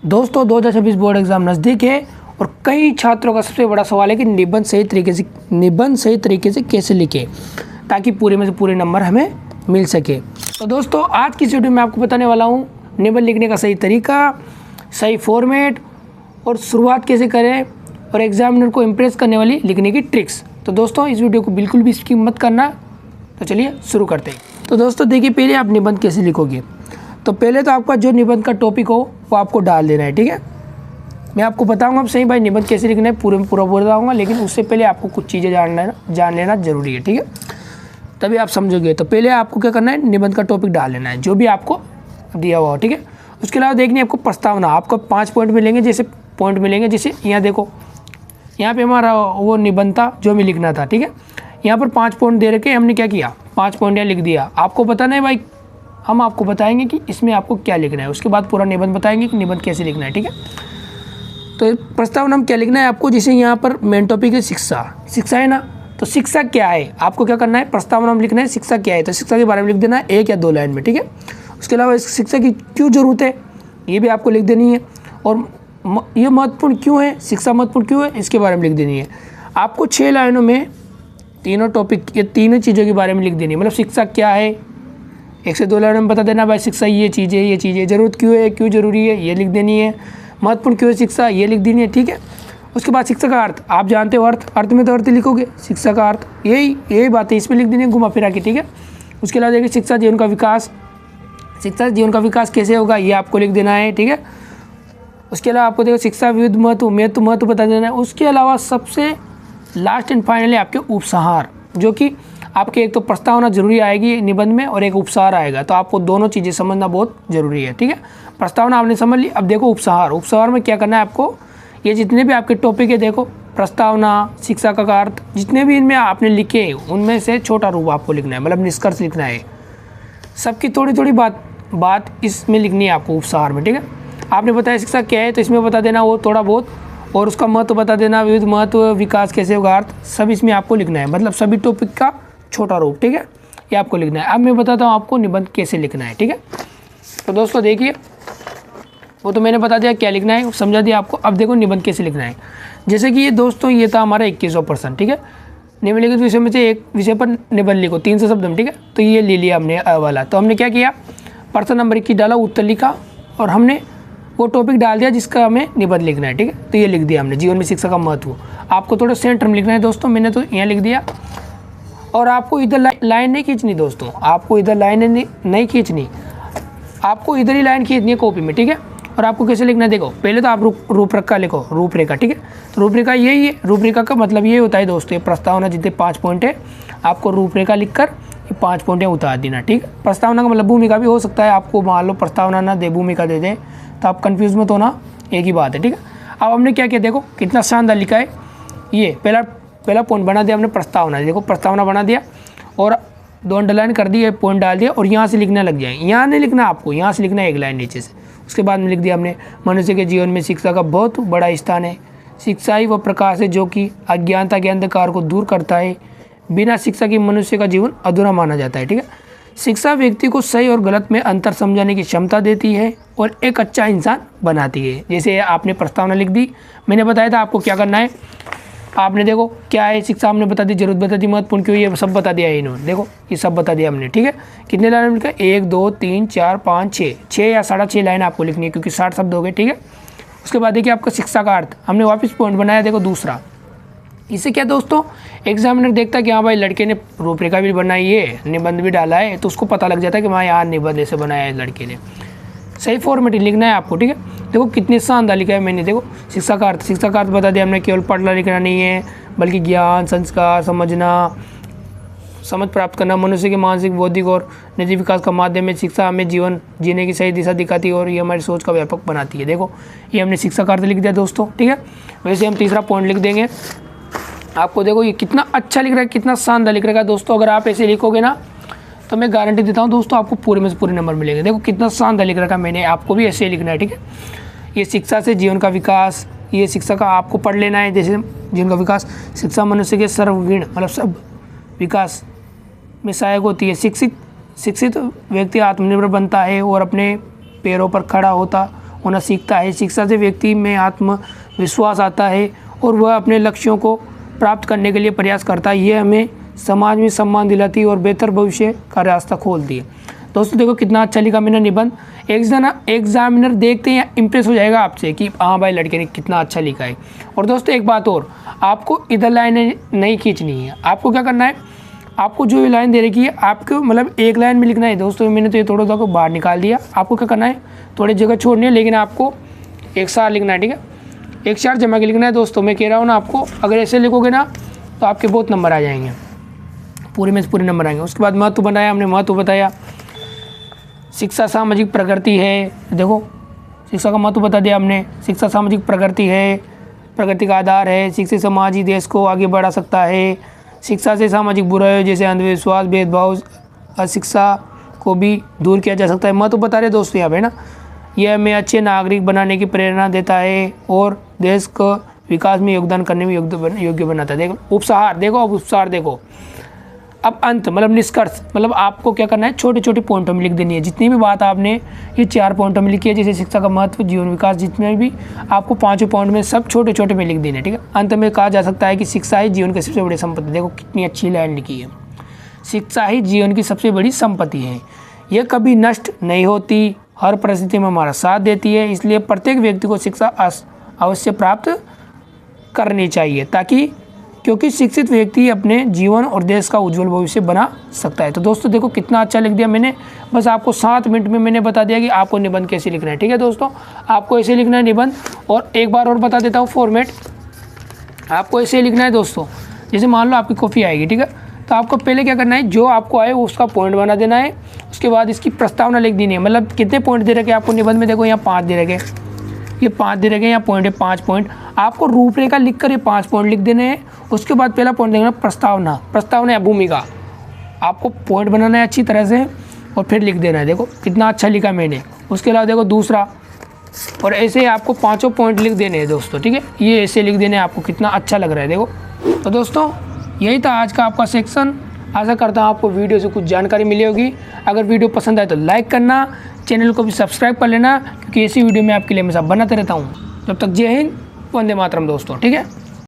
दोस्तों 2026 board exam नज़दीक है और कई छात्रों का सबसे बड़ा सवाल है कि निबंध सही तरीके से कैसे लिखें ताकि पूरे में से पूरे नंबर हमें मिल सके। तो दोस्तों आज की वीडियो में आपको बताने वाला हूँ निबंध लिखने का सही तरीका, सही फॉर्मेट और शुरुआत कैसे करें और एग्जामिनर को इम्प्रेस करने वाली लिखने की ट्रिक्स। तो दोस्तों इस वीडियो को बिल्कुल भी स्किप मत करना। तो चलिए शुरू करते हैं। तो दोस्तों देखिए, पहले आप निबंध कैसे लिखोगे। तो पहले तो आपका जो निबंध का टॉपिक हो वो आपको डाल देना है, ठीक है। मैं आपको बताऊंगा अब सही भाई निबंध कैसे लिखना है, पूरे में पूरा बताऊंगा, लेकिन उससे पहले आपको कुछ चीज़ें जान लेना जरूरी है, ठीक है, तभी आप समझोगे। तो पहले आपको क्या करना है, निबंध का टॉपिक डाल लेना है जो भी आपको दिया हुआ हो, ठीक है। उसके अलावा देखनी आपको प्रस्तावना, आपको 5 पॉइंट मिलेंगे। जैसे यहाँ देखो, यहाँ पे हमारा वो निबंध था जो हमें लिखना था, ठीक है। यहाँ पर 5 पॉइंट दे रखे, हमने क्या किया 5 पॉइंट यहाँ लिख दिया। आपको पता नहीं भाई, हम आपको बताएंगे कि इसमें आपको क्या लिखना है, उसके बाद पूरा निबंध बताएंगे कि निबंध कैसे लिखना है, ठीक है। तो प्रस्तावना में क्या लिखना है आपको, जैसे यहाँ पर मेन टॉपिक है शिक्षा है ना, तो शिक्षा क्या है आपको क्या करना है, प्रस्तावना में लिखना है शिक्षा क्या है। तो शिक्षा के बारे में लिख देना है 1 या 2 लाइन में, ठीक है। उसके अलावा इस शिक्षा की क्यों ज़रूरत है ये भी आपको लिख देनी है, और ये महत्वपूर्ण क्यों है, शिक्षा महत्वपूर्ण क्यों है, इसके बारे में लिख देनी है। आपको 6 लाइनों में तीनों टॉपिक, ये तीनों चीज़ों के बारे में लिख देनी है। मतलब शिक्षा क्या है 1 से 2 लाइनों में बता देना भाई, शिक्षा ये चीज़ है, ज़रूरत क्यों है, क्यों ज़रूरी है ये लिख देनी है, महत्वपूर्ण क्यों है शिक्षा ये लिख देनी है, ठीक है। उसके बाद शिक्षा का अर्थ, आप जानते हो अर्थ में तो अर्थ लिखोगे, शिक्षा का अर्थ यही बात है, इसमें लिख देनी है घुमा फिरा के, ठीक है। उसके अलावा देखिए शिक्षा जीवन का विकास कैसे होगा ये आपको लिख देना है, ठीक है। उसके अलावा आपको देखो शिक्षा विविध महत्व बता देना है। उसके अलावा सबसे लास्ट एंड फाइनली आपके उपसंहार, जो कि आपके एक तो प्रस्तावना जरूरी आएगी निबंध में और एक उपसंहार आएगा, तो आपको दोनों चीज़ें समझना बहुत ज़रूरी है, ठीक है। प्रस्तावना आपने समझ ली, अब देखो उपसंहार में क्या करना है आपको। ये जितने भी आपके टॉपिक है देखो, प्रस्तावना, शिक्षा का अर्थ, जितने भी इनमें आपने लिखे हैं उनमें से छोटा रूप आपको लिखना है, मतलब निष्कर्ष लिखना है। सबकी थोड़ी थोड़ी बात इसमें लिखनी है आपको उपसंहार में, ठीक है। आपने बताया शिक्षा क्या है तो इसमें बता देना वो थोड़ा बहुत, और उसका महत्व बता देना, विविध महत्व, विकास कैसे होगा, अर्थ, सब इसमें आपको लिखना है। मतलब सभी टॉपिक का छोटा रूप, ठीक है, ये आपको लिखना है। अब मैं बताता हूँ आपको निबंध कैसे लिखना है, ठीक है। तो दोस्तों देखिए, वो तो मैंने बता दिया क्या लिखना है, समझा दिया आपको। अब देखो निबंध कैसे लिखना है। जैसे कि ये दोस्तों ये था हमारा 21% ठीक है। निम्नलिखित विषय में से एक विषय पर निबंध लिखो 300 शब्द में, ठीक है। तो ये ले लिया हमने वाला। तो हमने क्या किया, प्रश्न नंबर 21 डाला, उत्तर लिखा और हमने वो टॉपिक डाल दिया जिसका हमें निबंध लिखना है, ठीक है। तो ये लिख दिया हमने, जीवन में शिक्षा का महत्व। आपको थोड़ा सेंटर में लिखना है दोस्तों, मैंने तो यहाँ लिख दिया। और आपको इधर लाइन नहीं खींचनी दोस्तों, आपको इधर लाइन नहीं खींचनी, आपको इधर ही लाइन खींचनी है कॉपी में, ठीक है। और आपको कैसे लिखना है देखो, पहले तो आप रूपरेखा लिखो, रूपरेखा, ठीक है। रूपरेखा यही है, रूपरेखा का मतलब ये होता है दोस्तों, ये प्रस्तावना जितने 5 पॉइंट है आपको रूपरेखा लिखकर ये 5 पॉइंट उतार देना, ठीक है। प्रस्तावना का मतलब भूमिका भी हो सकता है, आपको मान लो प्रस्तावना ना दे भूमिका दे दे तो आप कन्फ्यूज मत होना, एक ही बात है, ठीक है। अब हमने क्या किया देखो, कितना शानदार लिखा है। ये पहला पॉइंट बना दिया हमने प्रस्तावना, देखो प्रस्तावना बना दिया और 2 अंडरलाइन कर दिए, पॉइंट डाल दिया और यहाँ से लिखना लग जाए। यहाँ नहीं लिखना आपको, यहाँ से लिखना है 1 लाइन नीचे से। उसके बाद में लिख दिया हमने, मनुष्य के जीवन में शिक्षा का बहुत बड़ा स्थान है। शिक्षा ही वह प्रकाश है जो कि अज्ञानता के अंधकार को दूर करता है। बिना शिक्षा के मनुष्य का जीवन अधूरा माना जाता है, ठीक है। शिक्षा व्यक्ति को सही और गलत में अंतर समझाने की क्षमता देती है और एक अच्छा इंसान बनाती है। जैसे आपने प्रस्तावना लिख दी, मैंने बताया था आपको क्या करना है। आपने देखो क्या है, शिक्षा हमने बता दी, जरूरत बता दी, महत्वपूर्ण क्यों, ये सब बता दिया है इन्होंने, देखो ये सब बता दिया हमने, ठीक है। कितने लाइन लिखा, 1 2 3 4 5 6 या 6.5 लाइन आपको लिखनी है क्योंकि 60 शब्द हो गए, ठीक है। उसके बाद देखिए आपका शिक्षा का अर्थ, हमने वापस पॉइंट बनाया देखो दूसरा। इससे क्या दोस्तों, एग्जामिनर देखता है कि हाँ भाई लड़के ने रूपरेखा भी बनाई है, निबंध भी डाला है, तो उसको पता लग जाता है कि हाँ यार निबंध ऐसे बनाया है लड़के ने। सही फॉर्मेट लिखना है आपको, ठीक है। देखो कितने शानदार लिखा है मैंने, देखो शिक्षा का अर्थ बता दिया हमने, केवल पढ़ना लिखना नहीं है बल्कि ज्ञान, संस्कार, समझ प्राप्त करना, मनुष्य के मानसिक, बौद्धिक और नैतिक विकास का माध्यम है। शिक्षा हमें जीवन जीने की सही दिशा दिखाती है और ये हमारी सोच का व्यापक बनाती है। देखो ये हमने शिक्षा का अर्थ लिख दिया दोस्तों, ठीक है। वैसे हम तीसरा पॉइंट लिख देंगे आपको। देखो ये कितना अच्छा लिख रहा है, कितना शानदार लिख रहा है दोस्तों। अगर आप ऐसे लिखोगे ना तो मैं गारंटी देता हूँ दोस्तों आपको पूरे में से पूरे नंबर मिलेंगे। देखो कितना शानदार लिख रखा है मैंने, आपको भी ऐसे ही लिखना है, ठीक है। ये शिक्षा से जीवन का विकास, ये शिक्षा का आपको पढ़ लेना है। जैसे जीवन का विकास, शिक्षा मनुष्य के सर्वगुण मतलब सब विकास में सहायक होती है। शिक्षित व्यक्ति आत्मनिर्भर बनता है और अपने पैरों पर खड़ा होना सीखता है। शिक्षा से व्यक्ति में आत्मविश्वास आता है और वह अपने लक्ष्यों को प्राप्त करने के लिए प्रयास करता है। यह हमें समाज में सम्मान दिलाती है और बेहतर भविष्य का रास्ता खोलती है। दोस्तों देखो कितना अच्छा लिखा मैंने निबंध। एग्जामिनर देखते हैं इम्प्रेस हो जाएगा आपसे कि हाँ भाई लड़के ने कितना अच्छा लिखा है। और दोस्तों एक बात और, आपको इधर लाइनें नहीं खींचनी है। आपको क्या करना है, आपको जो लाइन दे रखी है आपको मतलब एक लाइन में लिखना है। दोस्तों मैंने तो ये थोड़ा सा को बाहर निकाल दिया। आपको क्या करना है, थोड़ी जगह छोड़नी है, लेकिन आपको एक साथ लिखना है, ठीक है, एक साथ जमा के लिखना है। दोस्तों मैं कह रहा हूँ ना, आपको अगर ऐसे लिखोगे ना तो आपके बहुत नंबर आ जाएंगे, पूरे में से पूरे नंबर आएंगे। उसके बाद महत्व बनाया हमने, महत्व बताया। शिक्षा सामाजिक प्रगति है, देखो शिक्षा का महत्व बता दिया हमने। शिक्षा सामाजिक प्रगति है, प्रगति का आधार है। शिक्षित समाज ही देश को आगे बढ़ा सकता है। शिक्षा से सामाजिक बुराइयों जैसे अंधविश्वास, भेदभाव, अशिक्षा को भी दूर किया जा सकता है। महत्व बता रहे दोस्तों यहाँ पे ना। यह हमें अच्छे नागरिक बनाने की प्रेरणा देता है और देश को विकास में योगदान करने में योग्य बनाता है। देखो उपसार, देखो अब उपसार देखो। अब अंत मतलब निष्कर्ष, मतलब आपको क्या करना है, छोटे छोटे पॉइंटों में लिख देनी है। जितनी भी बात आपने ये 4 पॉइंटों में लिखी है, जैसे शिक्षा का महत्व, जीवन विकास, जितने भी आपको 5 पॉइंट में सब छोटे छोटे में लिख देने, ठीक है। अंत में कहा जा सकता है कि शिक्षा ही जीवन की सबसे बड़ी संपत्ति। देखो कितनी अच्छी लाइन लिखी है, शिक्षा ही जीवन की सबसे बड़ी संपत्ति है। यह कभी नष्ट नहीं होती, हर परिस्थिति में हमारा साथ देती है। इसलिए प्रत्येक व्यक्ति को शिक्षा अवश्य प्राप्त करनी चाहिए, ताकि क्योंकि शिक्षित व्यक्ति अपने जीवन और देश का उज्जवल भविष्य बना सकता है। तो दोस्तों देखो कितना अच्छा लिख दिया मैंने। बस आपको 7 मिनट में मैंने बता दिया कि आपको निबंध कैसे लिखना है, ठीक है दोस्तों। आपको ऐसे लिखना है निबंध। और एक बार और बता देता हूँ फॉर्मेट, आपको ऐसे लिखना है दोस्तों। जैसे मान लो आपकी कॉपी आएगी, ठीक है, तो आपको पहले क्या करना है, जो आपको आए उसका पॉइंट बना देना है। उसके बाद इसकी प्रस्तावना लिख देनी है, मतलब कितने पॉइंट दे रखे आपको निबंध में। देखो यहाँ 5 दे रखे, ये 5 दे रखे, यहाँ पॉइंट है 5 पॉइंट। आपको रूपरेखा लिख कर ये 5 पॉइंट लिख देने हैं। उसके बाद पहला पॉइंट देखना प्रस्तावना, प्रस्तावना या भूमिका। आपको पॉइंट बनाना है अच्छी तरह से और फिर लिख देना है। देखो कितना अच्छा लिखा मैंने। उसके अलावा देखो दूसरा, और ऐसे आपको 5 पॉइंट लिख देने हैं दोस्तों, ठीक है। ये ऐसे लिख देने हैं आपको, कितना अच्छा लग रहा है देखो। तो दोस्तों यही था आज का आपका सेक्शन। आशा करता हूँ आपको वीडियो से कुछ जानकारी मिली होगी। अगर वीडियो पसंद आए तो लाइक करना, चैनल को भी सब्सक्राइब कर लेना, क्योंकि ऐसी वीडियो मैं आपके लिए हमेशा बनाते रहता हूँ। तब तक जय हिंद, वंदे मातरम दोस्तों, ठीक है।